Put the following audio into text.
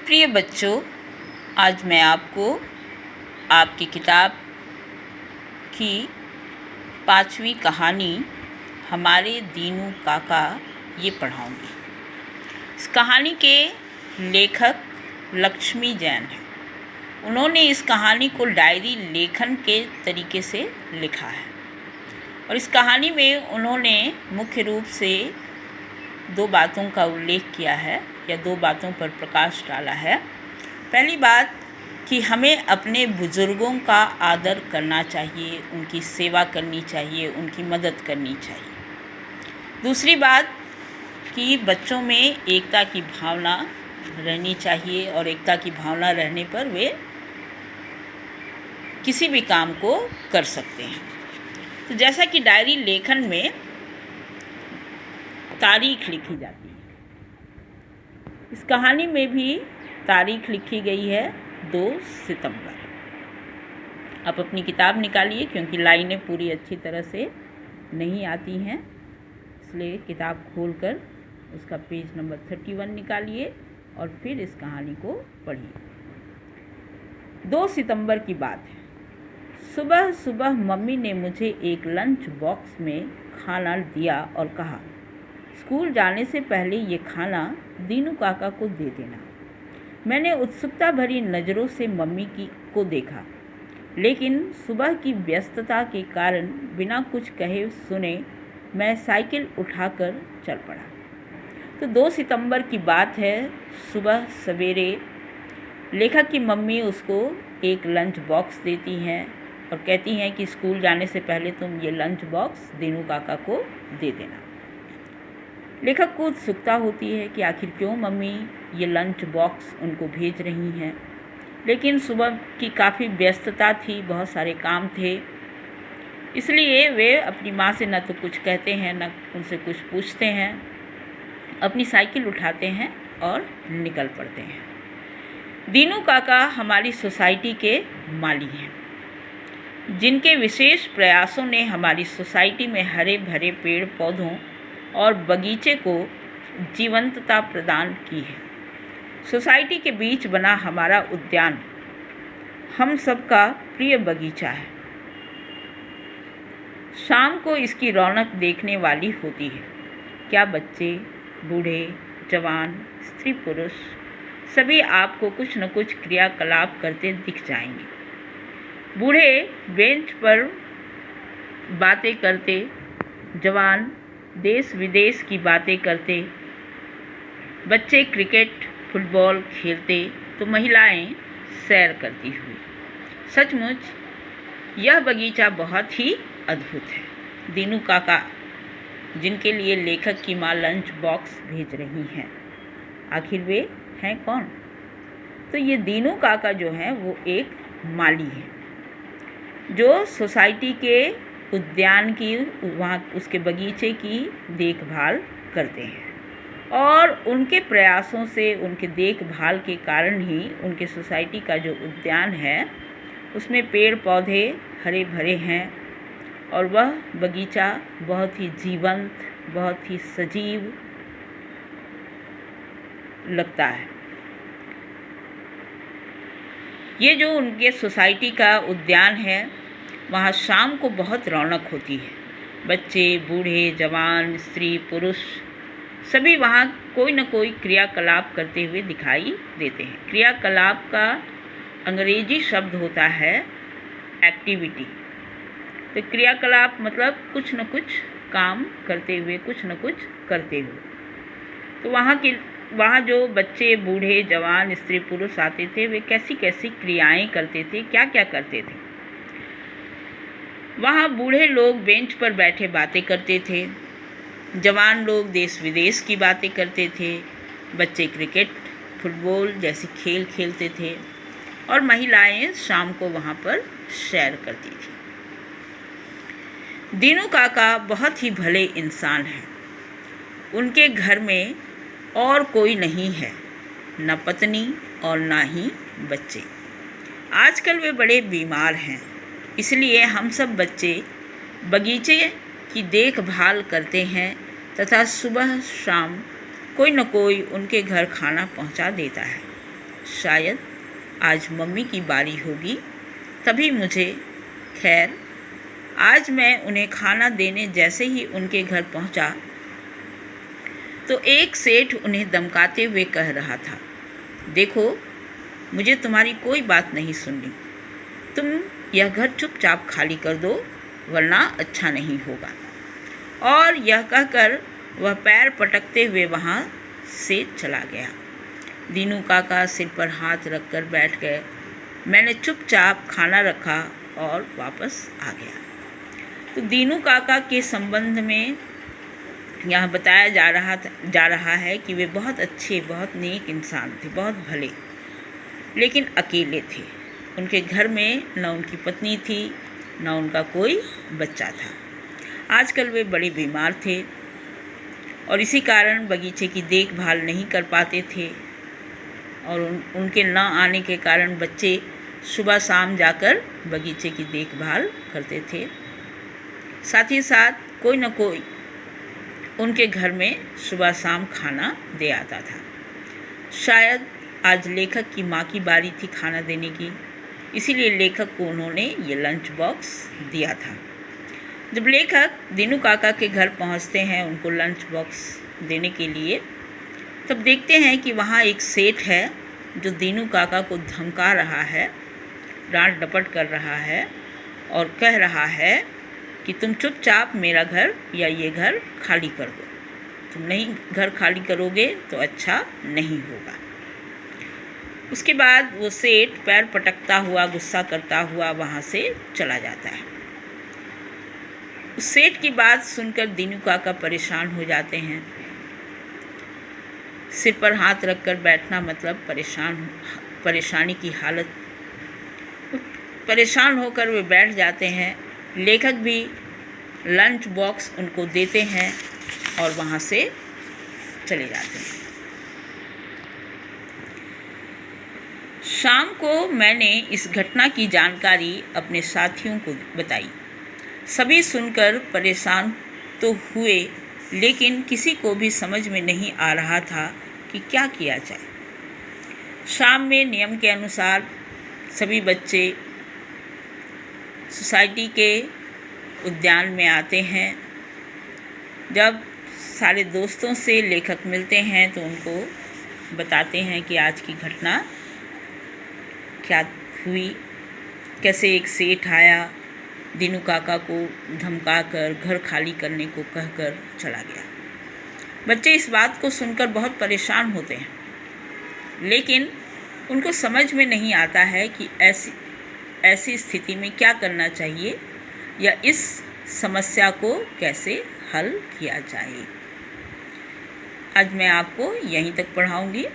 प्रिय बच्चों, आज मैं आपको आपकी किताब की 5वीं कहानी हमारे दीनू काका ये पढ़ाऊँगी। इस कहानी के लेखक लक्ष्मी जैन हैं। उन्होंने इस कहानी को डायरी लेखन के तरीके से लिखा है और इस कहानी में उन्होंने मुख्य रूप से 2 बातों का उल्लेख किया है या 2 बातों पर प्रकाश डाला है। पहली बात कि हमें अपने बुज़ुर्गों का आदर करना चाहिए, उनकी सेवा करनी चाहिए, उनकी मदद करनी चाहिए। दूसरी बात कि बच्चों में एकता की भावना रहनी चाहिए और एकता की भावना रहने पर वे किसी भी काम को कर सकते हैं। तो जैसा कि डायरी लेखन में तारीख लिखी जाती है, इस कहानी में भी तारीख लिखी गई है 2 सितंबर। आप अपनी किताब निकालिए, क्योंकि लाइनें पूरी अच्छी तरह से नहीं आती हैं, इसलिए किताब खोलकर उसका पेज नंबर 31 निकालिए और फिर इस कहानी को पढ़िए। 2 सितंबर की बात है। सुबह सुबह मम्मी ने मुझे एक लंच बॉक्स में खाना दिया और कहा, स्कूल जाने से पहले ये खाना दीनू काका को दे देना। मैंने उत्सुकता भरी नज़रों से मम्मी को देखा, लेकिन सुबह की व्यस्तता के कारण बिना कुछ कहे सुने मैं साइकिल उठाकर चल पड़ा। तो 2 सितंबर की बात है। सुबह सवेरे लेखक की मम्मी उसको एक लंच बॉक्स देती हैं और कहती हैं कि स्कूल जाने से पहले तुम ये लंच बॉक्स दीनू काका को दे देना। लेखक को उत्सुकता होती है कि आखिर क्यों मम्मी ये लंच बॉक्स उनको भेज रही हैं, लेकिन सुबह की काफ़ी व्यस्तता थी, बहुत सारे काम थे, इसलिए वे अपनी माँ से न तो कुछ कहते हैं न उनसे कुछ पूछते हैं, अपनी साइकिल उठाते हैं और निकल पड़ते हैं। दीनू काका हमारी सोसाइटी के माली हैं, जिनके विशेष प्रयासों ने हमारी सोसाइटी में हरे भरे पेड़ पौधों और बगीचे को जीवंतता प्रदान की है। सोसाइटी के बीच बना हमारा उद्यान हम सबका प्रिय बगीचा है। शाम को इसकी रौनक देखने वाली होती है। क्या बच्चे, बूढ़े, जवान, स्त्री पुरुष सभी आपको कुछ न कुछ क्रियाकलाप करते दिख जाएंगे। बूढ़े बेंच पर बातें करते, जवान देश विदेश की बातें करते, बच्चे क्रिकेट फुटबॉल खेलते, तो महिलाएं सैर करती हुई। सचमुच यह बगीचा बहुत ही अद्भुत है। दीनू काका, जिनके लिए लेखक की माँ लंच बॉक्स भेज रही हैं, आखिर वे हैं कौन? तो ये दीनू काका जो हैं वो एक माली हैं, जो सोसाइटी के उद्यान की, वहाँ उसके बगीचे की देखभाल करते हैं और उनके प्रयासों से, उनके देखभाल के कारण ही उनके सोसाइटी का जो उद्यान है उसमें पेड़ पौधे हरे भरे हैं और वह बगीचा बहुत ही जीवंत, बहुत ही सजीव लगता है। ये जो उनके सोसाइटी का उद्यान है, वहाँ शाम को बहुत रौनक होती है। बच्चे, बूढ़े, जवान, स्त्री पुरुष सभी वहाँ कोई न कोई क्रियाकलाप करते हुए दिखाई देते हैं। क्रियाकलाप का अंग्रेजी शब्द होता है एक्टिविटी। तो क्रियाकलाप मतलब कुछ न कुछ काम करते हुए, कुछ न कुछ करते हुए। तो वहाँ जो बच्चे, बूढ़े, जवान, स्त्री पुरुष आते थे, वे कैसी कैसी क्रियाएं करते थे, क्या क्या करते थे। वहाँ बूढ़े लोग बेंच पर बैठे बातें करते थे, जवान लोग देश विदेश की बातें करते थे, बच्चे क्रिकेट फुटबॉल जैसे खेल खेलते थे और महिलाएं शाम को वहाँ पर सैर करती थी। दीनू काका बहुत ही भले इंसान हैं। उनके घर में और कोई नहीं है, न पत्नी और ना ही बच्चे। आजकल वे बड़े बीमार हैं, इसलिए हम सब बच्चे बगीचे की देखभाल करते हैं तथा सुबह शाम कोई न कोई उनके घर खाना पहुंचा देता है। शायद आज मम्मी की बारी होगी तभी मुझे। खैर, आज मैं उन्हें खाना देने जैसे ही उनके घर पहुंचा तो एक सेठ उन्हें धमकाते हुए कह रहा था, देखो, मुझे तुम्हारी कोई बात नहीं सुननी। तुम यह घर चुपचाप खाली कर दो, वरना अच्छा नहीं होगा। और यह कहकर वह पैर पटकते हुए वहाँ से चला गया। दीनू काका सिर पर हाथ रखकर बैठ गए। मैंने चुपचाप खाना रखा और वापस आ गया। तो दीनू काका के संबंध में यहाँ बताया जा रहा है कि वे बहुत अच्छे, बहुत नेक इंसान थे, बहुत भले, लेकिन अकेले थे। उनके घर में न उनकी पत्नी थी, न उनका कोई बच्चा था। आजकल वे बड़े बीमार थे और इसी कारण बगीचे की देखभाल नहीं कर पाते थे और उनके न आने के कारण बच्चे सुबह शाम जाकर बगीचे की देखभाल करते थे। साथ ही साथ कोई न कोई उनके घर में सुबह शाम खाना दे आता था। शायद आज लेखक की माँ की बारी थी खाना देने की, इसीलिए लेखक को उन्होंने ये लंच बॉक्स दिया था। जब लेखक दीनू काका के घर पहुंचते हैं उनको लंच बॉक्स देने के लिए, तब देखते हैं कि वहाँ एक सेठ है जो दीनू काका को धमका रहा है, डांट डपट कर रहा है और कह रहा है कि तुम चुपचाप मेरा घर या ये घर खाली कर दो। तुम नहीं घर खाली करोगे तो अच्छा नहीं होगा। उसके बाद वो सेठ पैर पटकता हुआ, गुस्सा करता हुआ वहाँ से चला जाता है। उस सेठ की बात सुनकर दीनू काका परेशान हो जाते हैं। सिर पर हाथ रखकर बैठना मतलब परेशानी की हालत। परेशान होकर वे बैठ जाते हैं। लेखक भी लंच बॉक्स उनको देते हैं और वहाँ से चले जाते हैं। शाम को मैंने इस घटना की जानकारी अपने साथियों को बताई। सभी सुनकर परेशान तो हुए, लेकिन किसी को भी समझ में नहीं आ रहा था कि क्या किया जाए। शाम में नियम के अनुसार सभी बच्चे सोसाइटी के उद्यान में आते हैं। जब सारे दोस्तों से लेखक मिलते हैं तो उनको बताते हैं कि आज की घटना क्या हुई, कैसे एक सेठ आया, दीनू काका को धमकाकर घर खाली करने को कहकर चला गया। बच्चे इस बात को सुनकर बहुत परेशान होते हैं, लेकिन उनको समझ में नहीं आता है कि ऐसी स्थिति में क्या करना चाहिए या इस समस्या को कैसे हल किया जाए। आज मैं आपको यहीं तक पढ़ाऊंगी।